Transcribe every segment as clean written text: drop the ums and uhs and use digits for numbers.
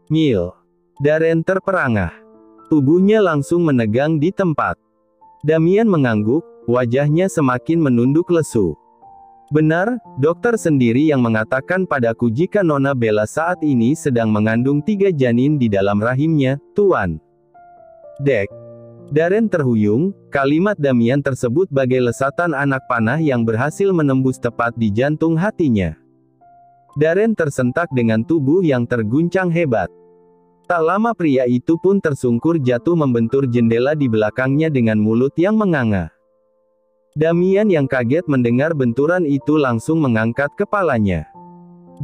Mil. Darren terperangah. Tubuhnya langsung menegang di tempat. Damian mengangguk, wajahnya semakin menunduk lesu. Benar, dokter sendiri yang mengatakan padaku jika Nona Bella saat ini sedang mengandung 3 janin di dalam rahimnya, Tuan. Dek. Darren terhuyung, kalimat Damian tersebut bagai lesatan anak panah yang berhasil menembus tepat di jantung hatinya. Darren tersentak dengan tubuh yang terguncang hebat. Tak lama pria itu pun tersungkur jatuh membentur jendela di belakangnya dengan mulut yang menganga. Damian yang kaget mendengar benturan itu langsung mengangkat kepalanya.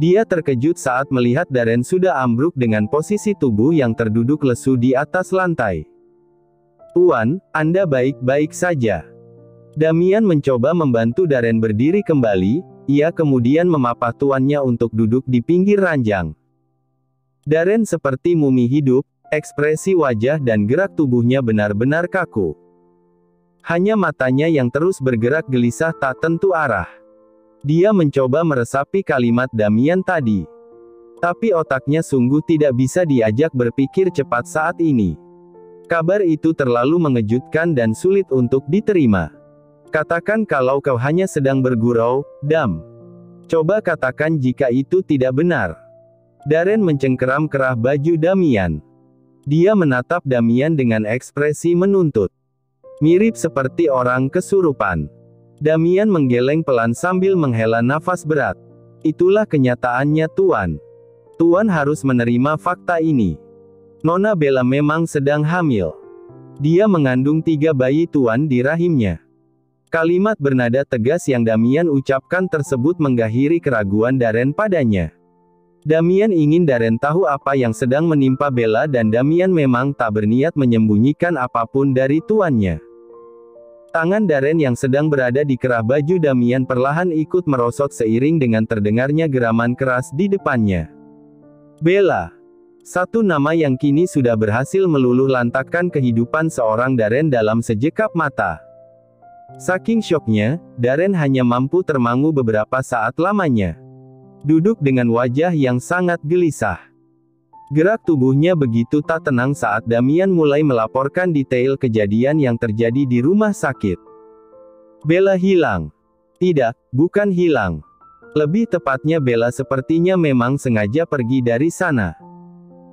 Dia terkejut saat melihat Darren sudah ambruk dengan posisi tubuh yang terduduk lesu di atas lantai. Tuan, Anda baik-baik saja. Damian mencoba membantu Darren berdiri kembali, ia kemudian memapah tuannya untuk duduk di pinggir ranjang. Darren seperti mumi hidup, ekspresi wajah dan gerak tubuhnya benar-benar kaku. Hanya matanya yang terus bergerak gelisah tak tentu arah. Dia mencoba meresapi kalimat Damian tadi. Tapi otaknya sungguh tidak bisa diajak berpikir cepat saat ini. Kabar itu terlalu mengejutkan dan sulit untuk diterima. Katakan kalau kau hanya sedang bergurau, Dam. Coba katakan jika itu tidak benar. Darren mencengkeram kerah baju Damian. Dia menatap Damian dengan ekspresi menuntut. Mirip seperti orang kesurupan. Damian menggeleng pelan sambil menghela nafas berat. Itulah kenyataannya Tuan. Tuan harus menerima fakta ini. Nona Bella memang sedang hamil. Dia mengandung 3 bayi Tuan di rahimnya. Kalimat bernada tegas yang Damian ucapkan tersebut mengakhiri keraguan Darren padanya. Damian ingin Darren tahu apa yang sedang menimpa Bella dan Damian memang tak berniat menyembunyikan apapun dari tuannya. Tangan Darren yang sedang berada di kerah baju Damian perlahan ikut merosot seiring dengan terdengarnya geraman keras di depannya. Bella. Satu nama yang kini sudah berhasil meluluh lantakkan kehidupan seorang Darren dalam sekejap mata. Saking syoknya, Darren hanya mampu termangu beberapa saat lamanya. Duduk dengan wajah yang sangat gelisah. Gerak tubuhnya begitu tak tenang saat Damian mulai melaporkan detail kejadian yang terjadi di rumah sakit. Bella hilang. Tidak, bukan hilang. Lebih tepatnya Bella sepertinya memang sengaja pergi dari sana.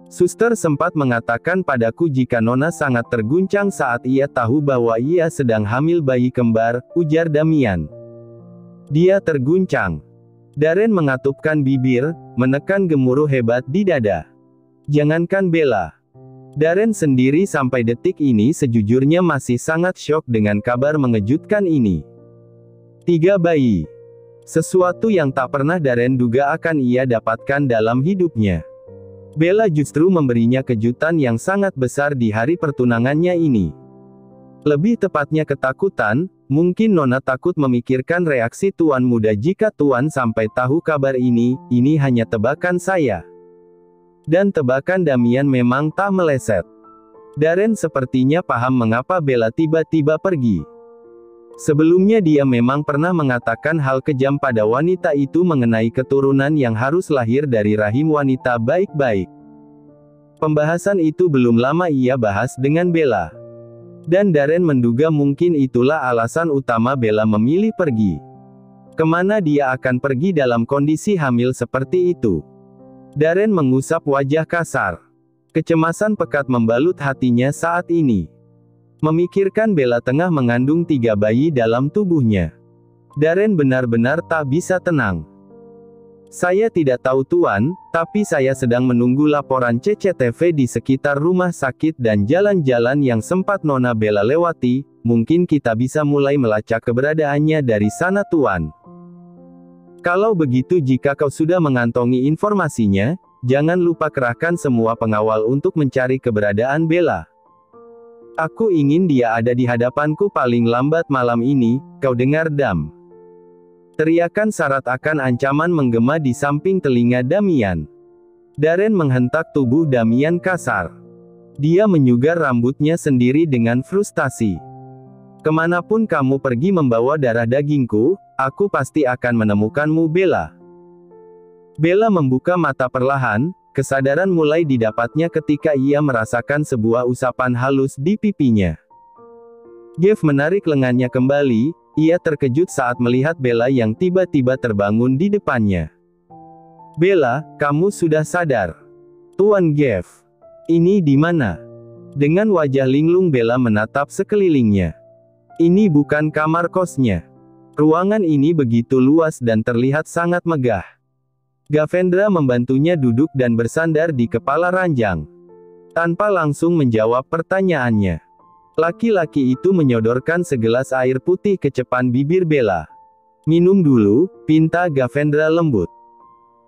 Suster sempat mengatakan padaku jika Nona sangat terguncang saat ia tahu bahwa ia sedang hamil bayi kembar, ujar Damian. Dia terguncang. Darren mengatupkan bibir, menekan gemuruh hebat di dada. Jangankan Bella. Darren sendiri sampai detik ini sejujurnya masih sangat syok dengan kabar mengejutkan ini. 3 bayi. Sesuatu yang tak pernah Darren duga akan ia dapatkan dalam hidupnya. Bella justru memberinya kejutan yang sangat besar di hari pertunangannya ini. Lebih tepatnya ketakutan, mungkin Nona takut memikirkan reaksi Tuan muda jika Tuan sampai tahu kabar ini hanya tebakan saya. Dan tebakan Damian memang tak meleset. Darren sepertinya paham mengapa Bella tiba-tiba pergi. Sebelumnya dia memang pernah mengatakan hal kejam pada wanita itu mengenai keturunan yang harus lahir dari rahim wanita baik-baik. Pembahasan itu belum lama ia bahas dengan Bella. Dan Darren menduga mungkin itulah alasan utama Bella memilih pergi. Kemana dia akan pergi dalam kondisi hamil seperti itu? Darren mengusap wajah kasar. Kecemasan pekat membalut hatinya saat ini. Memikirkan Bella tengah mengandung 3 bayi dalam tubuhnya. Darren benar-benar tak bisa tenang. Saya tidak tahu Tuan, tapi saya sedang menunggu laporan CCTV di sekitar rumah sakit dan jalan-jalan yang sempat Nona Bella lewati, mungkin kita bisa mulai melacak keberadaannya dari sana Tuan. Kalau begitu jika kau sudah mengantongi informasinya, jangan lupa kerahkan semua pengawal untuk mencari keberadaan Bella. Aku ingin dia ada di hadapanku paling lambat malam ini, kau dengar Dam? Teriakan syarat akan ancaman menggema di samping telinga Damian. Darren menghentak tubuh Damian kasar. Dia menyugar rambutnya sendiri dengan frustasi. Kemanapun kamu pergi membawa darah dagingku, aku pasti akan menemukanmu Bella. Bella membuka mata perlahan, kesadaran mulai didapatnya ketika ia merasakan sebuah usapan halus di pipinya. Gav menarik lengannya kembali, ia terkejut saat melihat Bella yang tiba-tiba terbangun di depannya. "Bella, kamu sudah sadar?" "Tuan Gav, ini di mana?" Dengan wajah linglung Bella menatap sekelilingnya. Ini bukan kamar kosnya. Ruangan ini begitu luas dan terlihat sangat megah. Gavendra membantunya duduk dan bersandar di kepala ranjang. Tanpa langsung menjawab pertanyaannya, laki-laki itu menyodorkan segelas air putih ke cepan bibir Bella. "Minum dulu," pinta Gavendra lembut.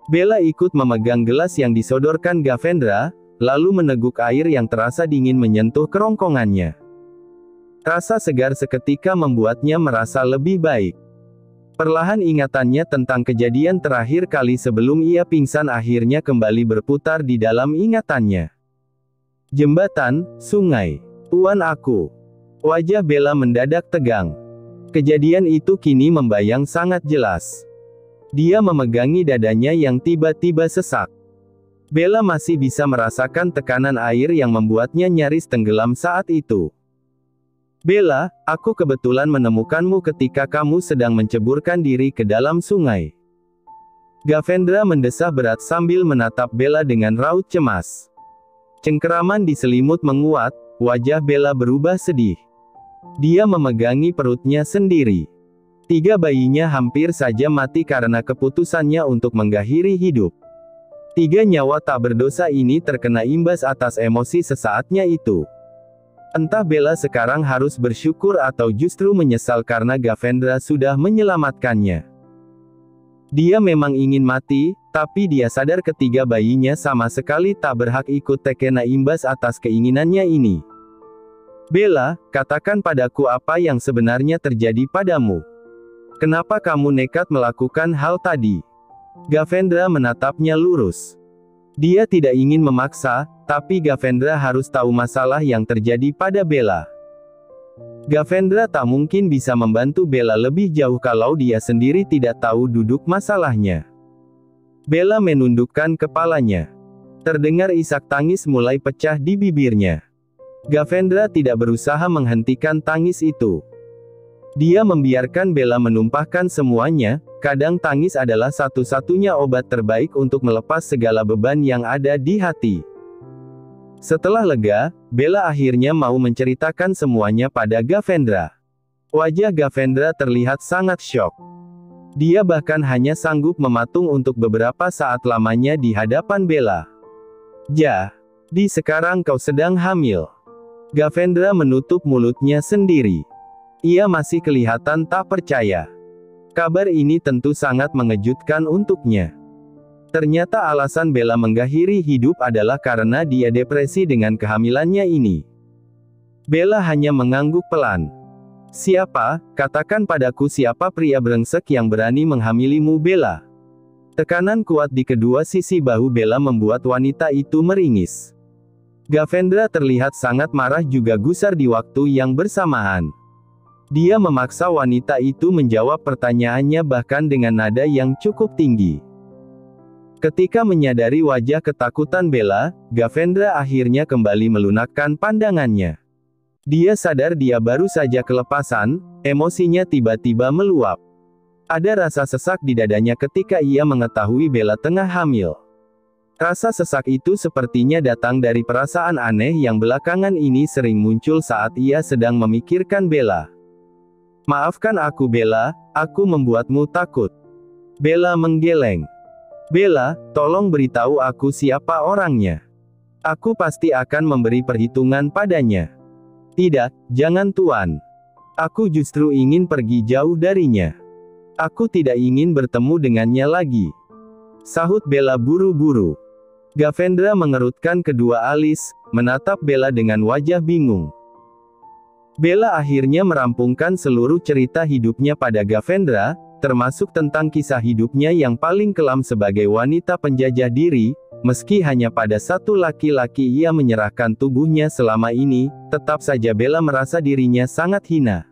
Bella ikut memegang gelas yang disodorkan Gavendra, lalu meneguk air yang terasa dingin menyentuh kerongkongannya. Rasa segar seketika membuatnya merasa lebih baik. Perlahan ingatannya tentang kejadian terakhir kali sebelum ia pingsan akhirnya kembali berputar di dalam ingatannya. Jembatan, sungai. "Tuan aku." Wajah Bella mendadak tegang. Kejadian itu kini membayang sangat jelas. Dia memegangi dadanya yang tiba-tiba sesak. Bella masih bisa merasakan tekanan air yang membuatnya nyaris tenggelam saat itu. "Bella, aku kebetulan menemukanmu ketika kamu sedang menceburkan diri ke dalam sungai." Gavendra mendesah berat sambil menatap Bella dengan raut cemas. Cengkeraman di selimut menguat, wajah Bella berubah sedih. Dia memegangi perutnya sendiri. 3 bayinya hampir saja mati karena keputusannya untuk mengakhiri hidup. 3 nyawa tak berdosa ini terkena imbas atas emosi sesaatnya itu. Entah Bella sekarang harus bersyukur atau justru menyesal karena Gavendra sudah menyelamatkannya. Dia memang ingin mati, tapi dia sadar ketiga bayinya sama sekali tak berhak ikut terkena imbas atas keinginannya ini. "Bella, katakan padaku apa yang sebenarnya terjadi padamu. Kenapa kamu nekat melakukan hal tadi?" Gavendra menatapnya lurus. Dia tidak ingin memaksa, tapi Gavendra harus tahu masalah yang terjadi pada Bella. Gavendra tak mungkin bisa membantu Bella lebih jauh kalau dia sendiri tidak tahu duduk masalahnya. Bella menundukkan kepalanya. Terdengar isak tangis mulai pecah di bibirnya. Gavendra tidak berusaha menghentikan tangis itu. Dia membiarkan Bella menumpahkan semuanya. Kadang tangis adalah satu-satunya obat terbaik untuk melepas segala beban yang ada di hati. Setelah lega, Bella akhirnya mau menceritakan semuanya pada Gavendra. Wajah Gavendra terlihat sangat syok. Dia bahkan hanya sanggup mematung untuk beberapa saat lamanya di hadapan Bella. "Jadi sekarang kau sedang hamil?" Gavendra menutup mulutnya sendiri. Ia masih kelihatan tak percaya. Kabar ini tentu sangat mengejutkan untuknya. Ternyata alasan Bella mengakhiri hidup adalah karena dia depresi dengan kehamilannya ini. Bella hanya mengangguk pelan. "Siapa, katakan padaku siapa pria brengsek yang berani menghamilimu Bella?" Tekanan kuat di kedua sisi bahu Bella membuat wanita itu meringis. Gavendra terlihat sangat marah juga gusar di waktu yang bersamaan. Dia memaksa wanita itu menjawab pertanyaannya bahkan dengan nada yang cukup tinggi. Ketika menyadari wajah ketakutan Bella, Gavendra akhirnya kembali melunakkan pandangannya. Dia sadar dia baru saja kelepasan, emosinya tiba-tiba meluap. Ada rasa sesak di dadanya ketika ia mengetahui Bella tengah hamil. Rasa sesak itu sepertinya datang dari perasaan aneh yang belakangan ini sering muncul saat ia sedang memikirkan Bella. "Maafkan aku Bella, aku membuatmu takut." Bella menggeleng. "Bella, tolong beritahu aku siapa orangnya. Aku pasti akan memberi perhitungan padanya." "Tidak, jangan Tuan. Aku justru ingin pergi jauh darinya. Aku tidak ingin bertemu dengannya lagi," sahut Bella buru-buru. Gavendra mengerutkan kedua alis, menatap Bella dengan wajah bingung. Bella akhirnya merampungkan seluruh cerita hidupnya pada Gavendra, termasuk tentang kisah hidupnya yang paling kelam sebagai wanita penjajah diri. Meski hanya pada satu laki-laki ia menyerahkan tubuhnya selama ini, tetap saja Bella merasa dirinya sangat hina.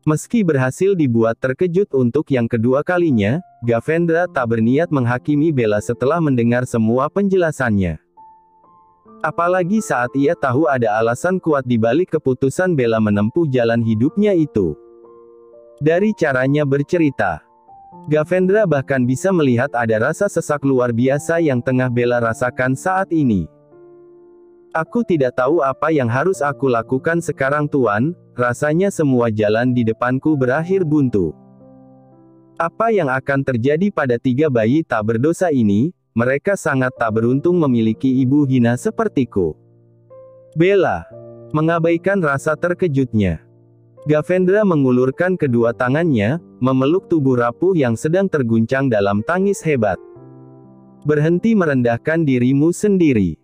Meski berhasil dibuat terkejut untuk yang kedua kalinya, Gavendra tak berniat menghakimi Bella setelah mendengar semua penjelasannya. Apalagi saat ia tahu ada alasan kuat di balik keputusan Bella menempuh jalan hidupnya itu. Dari caranya bercerita, Gavendra bahkan bisa melihat ada rasa sesak luar biasa yang tengah Bella rasakan saat ini. Aku tidak tahu apa yang harus aku lakukan sekarang Tuan, rasanya semua jalan di depanku berakhir buntu. Apa yang akan terjadi pada 3 bayi tak berdosa ini? Mereka sangat tak beruntung memiliki ibu hina sepertiku. Bella mengabaikan rasa terkejutnya. Gavendra mengulurkan kedua tangannya, memeluk tubuh rapuh yang sedang terguncang dalam tangis hebat. Berhenti merendahkan dirimu sendiri.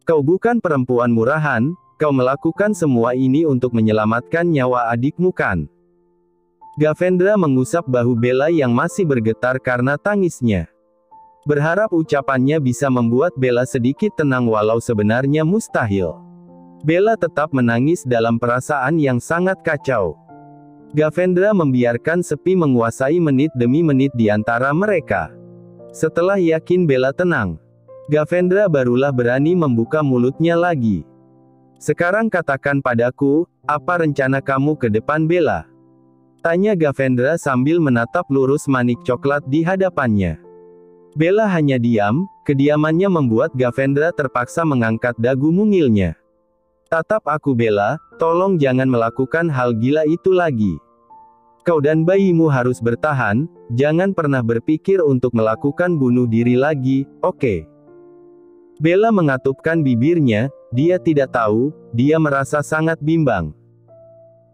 Kau bukan perempuan murahan, kau melakukan semua ini untuk menyelamatkan nyawa adikmu kan? Gavendra mengusap bahu Bella yang masih bergetar karena tangisnya. Berharap ucapannya bisa membuat Bella sedikit tenang walau sebenarnya mustahil. Bella tetap menangis dalam perasaan yang sangat kacau. Gavendra membiarkan sepi menguasai menit demi menit di antara mereka. Setelah yakin Bella tenang, Gavendra barulah berani membuka mulutnya lagi. Sekarang katakan padaku, apa rencana kamu ke depan Bella? Tanya Gavendra sambil menatap lurus manik coklat di hadapannya. Bella hanya diam, kediamannya membuat Gavendra terpaksa mengangkat dagu mungilnya. Tatap aku Bella, tolong jangan melakukan hal gila itu lagi. Kau dan bayimu harus bertahan, jangan pernah berpikir untuk melakukan bunuh diri lagi, oke? Bella mengatupkan bibirnya, dia tidak tahu, dia merasa sangat bimbang.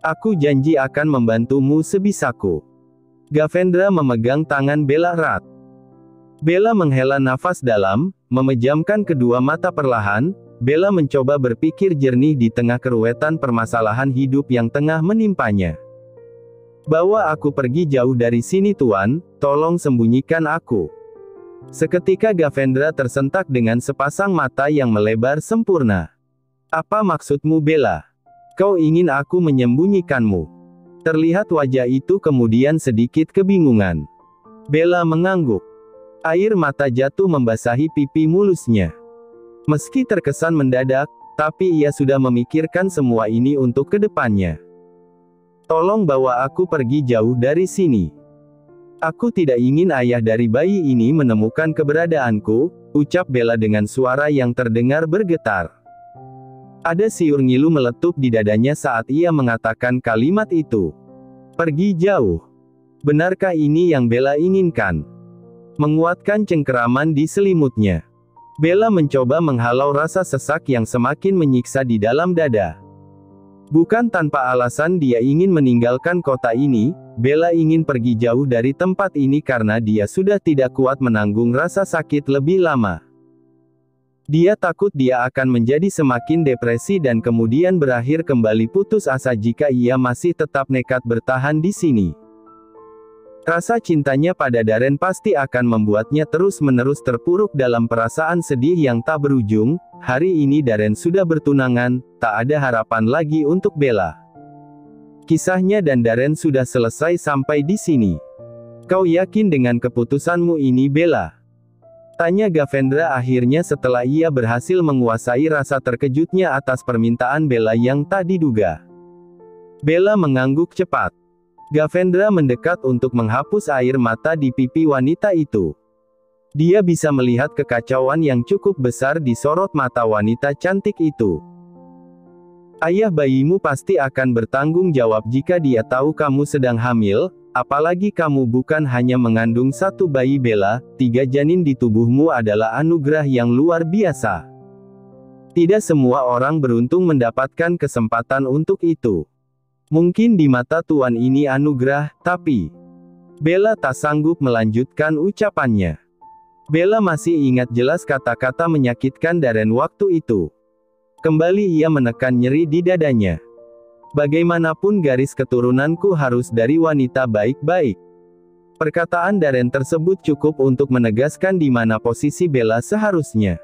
Aku janji akan membantumu sebisaku. Gavendra memegang tangan Bella erat. Bella menghela nafas dalam, memejamkan kedua mata perlahan. Bella mencoba berpikir jernih di tengah keruwetan permasalahan hidup yang tengah menimpanya. Bawa aku pergi jauh dari sini Tuan, tolong sembunyikan aku. Seketika Gavendra tersentak dengan sepasang mata yang melebar sempurna. Apa maksudmu Bella? Kau ingin aku menyembunyikanmu? Terlihat wajah itu kemudian sedikit kebingungan. Bella mengangguk. Air mata jatuh membasahi pipi mulusnya. Meski terkesan mendadak, tapi ia sudah memikirkan semua ini untuk kedepannya. Tolong bawa aku pergi jauh dari sini. Aku tidak ingin ayah dari bayi ini menemukan keberadaanku, ucap Bella dengan suara yang terdengar bergetar. Ada siur ngilu meletup di dadanya saat ia mengatakan kalimat itu. Pergi jauh. Benarkah ini yang Bella inginkan? Menguatkan cengkeraman di selimutnya. Bella mencoba menghalau rasa sesak yang semakin menyiksa di dalam dada. Bukan tanpa alasan dia ingin meninggalkan kota ini, Bella ingin pergi jauh dari tempat ini karena dia sudah tidak kuat menanggung rasa sakit lebih lama. Dia takut dia akan menjadi semakin depresi dan kemudian berakhir kembali putus asa jika ia masih tetap nekat bertahan di sini. Rasa cintanya pada Darren pasti akan membuatnya terus-menerus terpuruk dalam perasaan sedih yang tak berujung. Hari ini Darren sudah bertunangan, tak ada harapan lagi untuk Bella. Kisahnya dan Darren sudah selesai sampai di sini. Kau yakin dengan keputusanmu ini Bella? Tanya Gavendra akhirnya setelah ia berhasil menguasai rasa terkejutnya atas permintaan Bella yang tak diduga. Bella mengangguk cepat. Gavendra mendekat untuk menghapus air mata di pipi wanita itu. Dia bisa melihat kekacauan yang cukup besar di sorot mata wanita cantik itu. Ayah bayimu pasti akan bertanggung jawab jika dia tahu kamu sedang hamil, apalagi kamu bukan hanya mengandung satu bayi Bella, 3 janin di tubuhmu adalah anugerah yang luar biasa. Tidak semua orang beruntung mendapatkan kesempatan untuk itu. Mungkin di mata Tuan ini anugerah, tapi Bella tak sanggup melanjutkan ucapannya. Bella masih ingat jelas kata-kata menyakitkan Darren waktu itu. Kembali ia menekan nyeri di dadanya. Bagaimanapun garis keturunanku harus dari wanita baik-baik. Perkataan Darren tersebut cukup untuk menegaskan di mana posisi Bella seharusnya.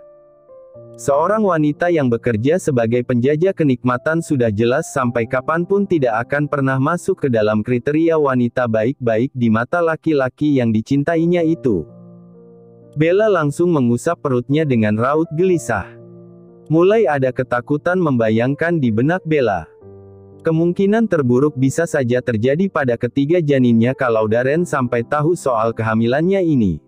Seorang wanita yang bekerja sebagai penjajah kenikmatan sudah jelas sampai kapanpun tidak akan pernah masuk ke dalam kriteria wanita baik-baik di mata laki-laki yang dicintainya itu. Bella langsung mengusap perutnya dengan raut gelisah. Mulai ada ketakutan membayangkan di benak Bella. Kemungkinan terburuk bisa saja terjadi pada ketiga janinnya kalau Darren sampai tahu soal kehamilannya ini.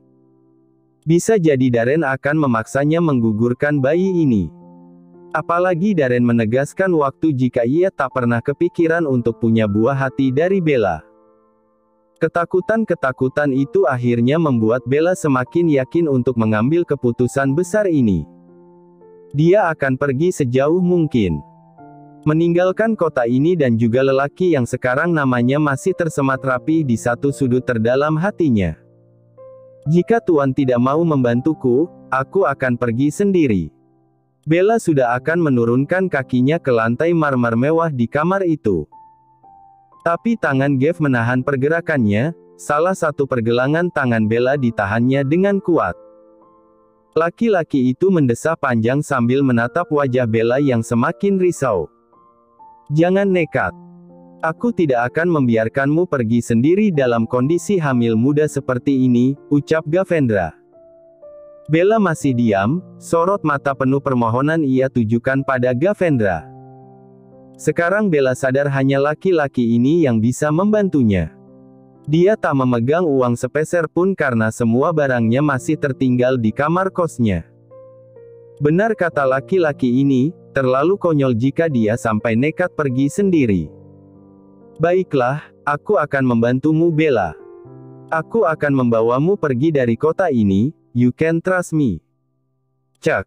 Bisa jadi Darren akan memaksanya menggugurkan bayi ini. Apalagi Darren menegaskan waktu jika ia tak pernah kepikiran untuk punya buah hati dari Bella. Ketakutan-ketakutan itu akhirnya membuat Bella semakin yakin untuk mengambil keputusan besar ini. Dia akan pergi sejauh mungkin. Meninggalkan kota ini dan juga lelaki yang sekarang namanya masih tersemat rapi di satu sudut terdalam hatinya. Jika Tuan tidak mau membantuku, aku akan pergi sendiri. Bella sudah akan menurunkan kakinya ke lantai marmer mewah di kamar itu. Tapi tangan Gav menahan pergerakannya, salah satu pergelangan tangan Bella ditahannya dengan kuat. Laki-laki itu mendesah panjang sambil menatap wajah Bella yang semakin risau. Jangan nekat. Aku tidak akan membiarkanmu pergi sendiri dalam kondisi hamil muda seperti ini, ucap Gavendra. Bella masih diam, sorot mata penuh permohonan ia tujukan pada Gavendra. Sekarang Bella sadar hanya laki-laki ini yang bisa membantunya. Dia tak memegang uang sepeser pun karena semua barangnya masih tertinggal di kamar kosnya. Benar kata laki-laki ini, terlalu konyol jika dia sampai nekat pergi sendiri. Baiklah, aku akan membantumu Bella. Aku akan membawamu pergi dari kota ini, you can trust me. Cak.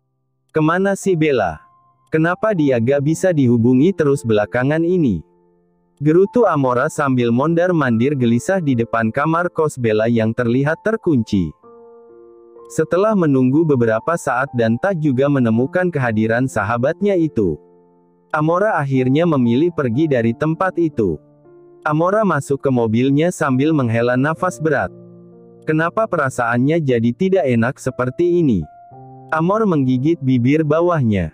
Kemana sih Bella? Kenapa dia gak bisa dihubungi terus belakangan ini? Gerutu Amora sambil mondar-mandir gelisah di depan kamar kos Bella yang terlihat terkunci. Setelah menunggu beberapa saat dan tak juga menemukan kehadiran sahabatnya itu, Amora akhirnya memilih pergi dari tempat itu. Amora masuk ke mobilnya sambil menghela nafas berat. Kenapa perasaannya jadi tidak enak seperti ini? Amor menggigit bibir bawahnya.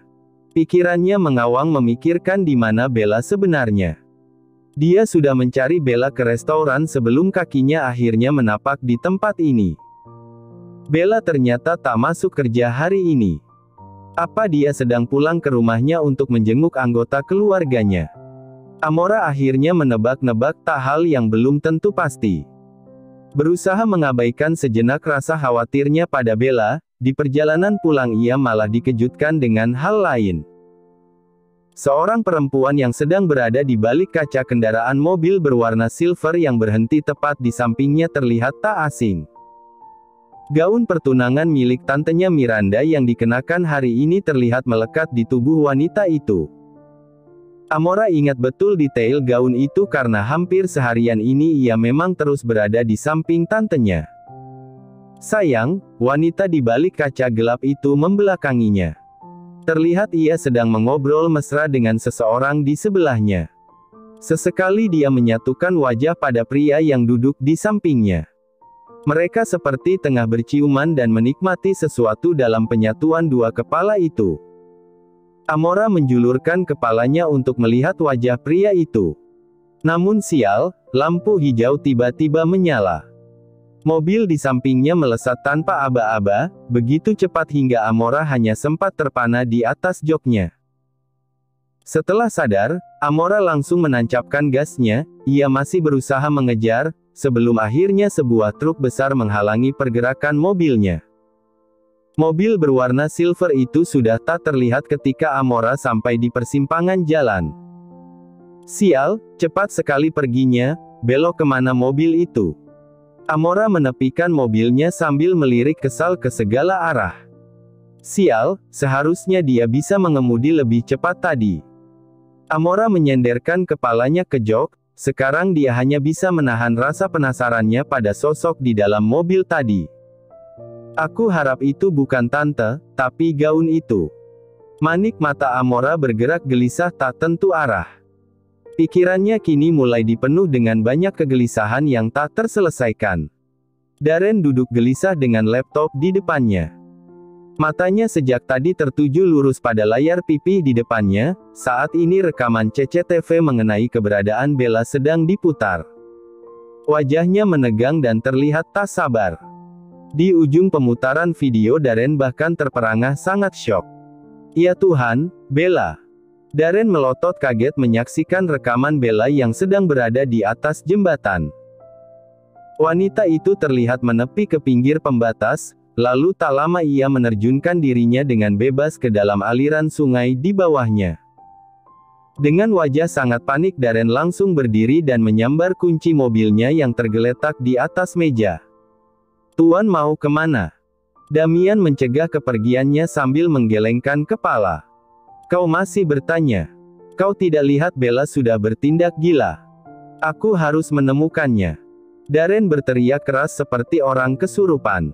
Pikirannya mengawang memikirkan di mana Bella sebenarnya. Dia sudah mencari Bella ke restoran sebelum kakinya akhirnya menapak di tempat ini. Bella ternyata tak masuk kerja hari ini. Apa dia sedang pulang ke rumahnya untuk menjenguk anggota keluarganya? Amora akhirnya menebak-nebak tak hal yang belum tentu pasti. Berusaha mengabaikan sejenak rasa khawatirnya pada Bella, di perjalanan pulang ia malah dikejutkan dengan hal lain. Seorang perempuan yang sedang berada di balik kaca kendaraan mobil berwarna silver yang berhenti tepat di sampingnya terlihat tak asing. Gaun pertunangan milik tantenya Miranda yang dikenakan hari ini terlihat melekat di tubuh wanita itu. Amora ingat betul detail gaun itu karena hampir seharian ini ia memang terus berada di samping tantenya. Sayang, wanita di balik kaca gelap itu membelakanginya. Terlihat ia sedang mengobrol mesra dengan seseorang di sebelahnya. Sesekali dia menyatukan wajah pada pria yang duduk di sampingnya. Mereka seperti tengah berciuman dan menikmati sesuatu dalam penyatuan dua kepala itu. Amora menjulurkan kepalanya untuk melihat wajah pria itu. Namun sial, lampu hijau tiba-tiba menyala. Mobil di sampingnya melesat tanpa aba-aba, begitu cepat hingga Amora hanya sempat terpana di atas joknya. Setelah sadar, Amora langsung menancapkan gasnya, ia masih berusaha mengejar, sebelum akhirnya sebuah truk besar menghalangi pergerakan mobilnya. Mobil berwarna silver itu sudah tak terlihat ketika Amora sampai di persimpangan jalan. Sial, cepat sekali perginya, belok kemana mobil itu? Amora menepikan mobilnya sambil melirik kesal ke segala arah. Sial, seharusnya dia bisa mengemudi lebih cepat tadi. Amora menyenderkan kepalanya ke jok, sekarang dia hanya bisa menahan rasa penasarannya pada sosok di dalam mobil tadi. Aku harap itu bukan tante, tapi gaun itu. Manik mata Amora bergerak gelisah tak tentu arah. Pikirannya kini mulai dipenuh dengan banyak kegelisahan yang tak terselesaikan. Darren duduk gelisah dengan laptop di depannya. Matanya sejak tadi tertuju lurus pada layar pipih di depannya. Saat ini rekaman CCTV mengenai keberadaan Bella sedang diputar. Wajahnya menegang dan terlihat tak sabar. Di ujung pemutaran video Darren bahkan terperangah sangat syok. Ya Tuhan, Bella. Darren melotot kaget menyaksikan rekaman Bella yang sedang berada di atas jembatan. Wanita itu terlihat menepi ke pinggir pembatas, lalu tak lama ia menerjunkan dirinya dengan bebas ke dalam aliran sungai di bawahnya. Dengan wajah sangat panik Darren langsung berdiri dan menyambar kunci mobilnya yang tergeletak di atas meja. Tuan mau kemana? Damian mencegah kepergiannya sambil menggelengkan kepala. Kau masih bertanya? Kau tidak lihat Bella sudah bertindak gila? Aku harus menemukannya. Darren berteriak keras seperti orang kesurupan.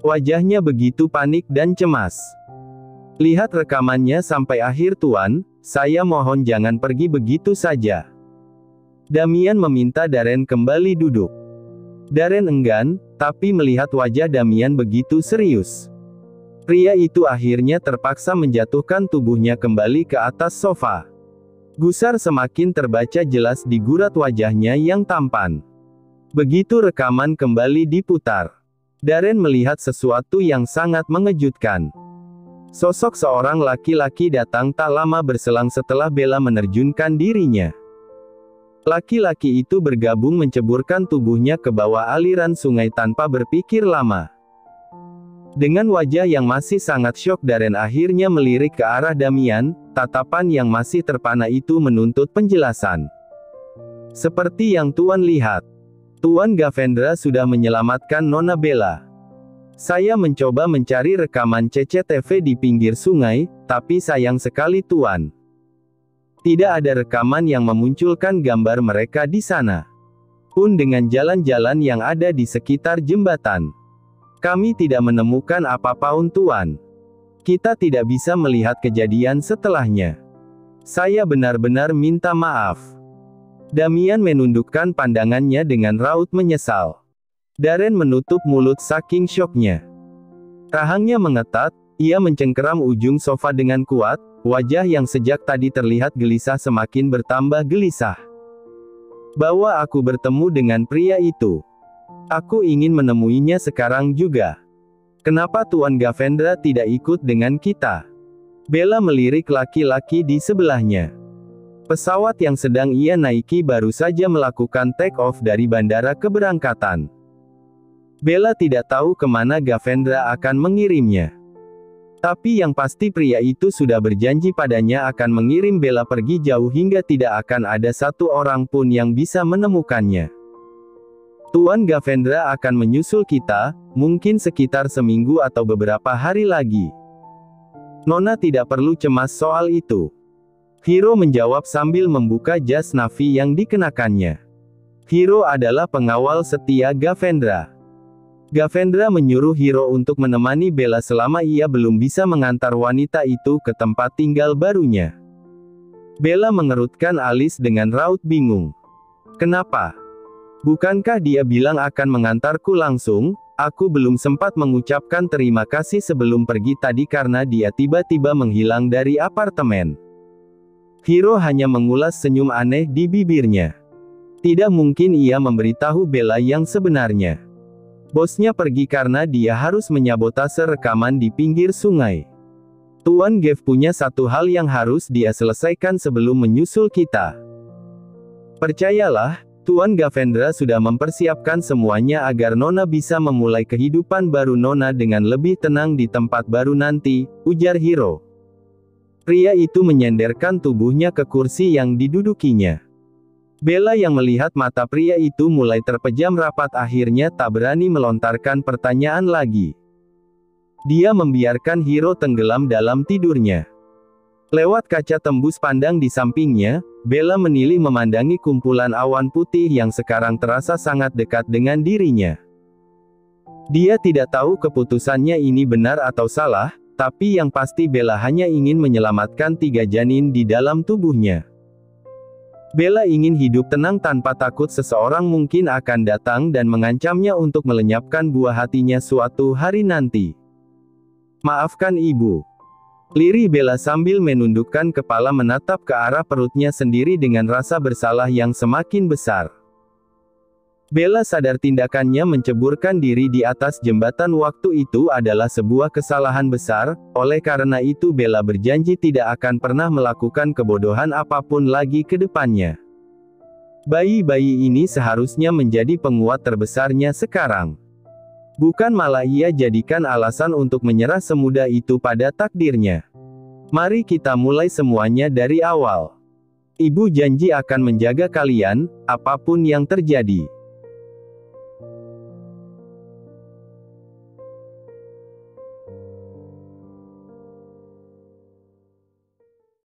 Wajahnya begitu panik dan cemas. Lihat rekamannya sampai akhir Tuan, saya mohon jangan pergi begitu saja. Damian meminta Darren kembali duduk. Darren enggan, tapi melihat wajah Damian begitu serius. Pria itu akhirnya terpaksa menjatuhkan tubuhnya kembali ke atas sofa. Gusar semakin terbaca jelas di gurat wajahnya yang tampan. Begitu rekaman kembali diputar, Darren melihat sesuatu yang sangat mengejutkan. Sosok seorang laki-laki datang tak lama berselang setelah Bella menerjunkan dirinya. Laki-laki itu bergabung menceburkan tubuhnya ke bawah aliran sungai tanpa berpikir lama. Dengan wajah yang masih sangat syok Darren akhirnya melirik ke arah Damian, tatapan yang masih terpana itu menuntut penjelasan. Seperti yang Tuan lihat, Tuan Gavendra sudah menyelamatkan Nona Bella. Saya mencoba mencari rekaman CCTV di pinggir sungai, tapi sayang sekali Tuan. Tidak ada rekaman yang memunculkan gambar mereka di sana. Pun dengan jalan-jalan yang ada di sekitar jembatan. Kami tidak menemukan apa-apa Tuan. Kita tidak bisa melihat kejadian setelahnya. Saya benar-benar minta maaf. Damian menundukkan pandangannya dengan raut menyesal. Darren menutup mulut saking syoknya. Rahangnya mengetat, ia mencengkeram ujung sofa dengan kuat, wajah yang sejak tadi terlihat gelisah semakin bertambah gelisah. Bahwa aku bertemu dengan pria itu. Aku ingin menemuinya sekarang juga. Kenapa Tuan Gavendra tidak ikut dengan kita? Bella melirik laki-laki di sebelahnya. Pesawat yang sedang ia naiki baru saja melakukan take-off dari bandara keberangkatan. Bella tidak tahu kemana Gavendra akan mengirimnya. Tapi yang pasti pria itu sudah berjanji padanya akan mengirim Bella pergi jauh hingga tidak akan ada satu orang pun yang bisa menemukannya. Tuan Gavendra akan menyusul kita, mungkin sekitar seminggu atau beberapa hari lagi. Nona tidak perlu cemas soal itu. Hiro menjawab sambil membuka jas Navy yang dikenakannya. Hiro adalah pengawal setia Gavendra. Gavendra menyuruh Hiro untuk menemani Bella selama ia belum bisa mengantar wanita itu ke tempat tinggal barunya. Bella mengerutkan alis dengan raut bingung. Kenapa? Bukankah dia bilang akan mengantarku langsung? Aku belum sempat mengucapkan terima kasih sebelum pergi tadi karena dia tiba-tiba menghilang dari apartemen. Hiro hanya mengulas senyum aneh di bibirnya. Tidak mungkin ia memberitahu Bella yang sebenarnya. Bosnya pergi karena dia harus menyabotase rekaman di pinggir sungai. Tuan Gav punya satu hal yang harus dia selesaikan sebelum menyusul kita. Percayalah, Tuan Gavendra sudah mempersiapkan semuanya agar Nona bisa memulai kehidupan baru Nona dengan lebih tenang di tempat baru nanti, ujar Hiro. Pria itu menyenderkan tubuhnya ke kursi yang didudukinya. Bella yang melihat mata pria itu mulai terpejam rapat akhirnya tak berani melontarkan pertanyaan lagi. Dia membiarkan Hiro tenggelam dalam tidurnya. Lewat kaca tembus pandang di sampingnya, Bella menilih memandangi kumpulan awan putih yang sekarang terasa sangat dekat dengan dirinya. Dia tidak tahu keputusannya ini benar atau salah, tapi yang pasti Bella hanya ingin menyelamatkan 3 janin di dalam tubuhnya. Bella ingin hidup tenang tanpa takut seseorang mungkin akan datang dan mengancamnya untuk melenyapkan buah hatinya suatu hari nanti. Maafkan ibu. Lirih Bella sambil menundukkan kepala menatap ke arah perutnya sendiri dengan rasa bersalah yang semakin besar. Bella sadar tindakannya menceburkan diri di atas jembatan waktu itu adalah sebuah kesalahan besar, oleh karena itu Bella berjanji tidak akan pernah melakukan kebodohan apapun lagi ke depannya. Bayi-bayi ini seharusnya menjadi penguat terbesarnya sekarang. Bukan malah ia jadikan alasan untuk menyerah semudah itu pada takdirnya. Mari kita mulai semuanya dari awal. Ibu janji akan menjaga kalian, apapun yang terjadi.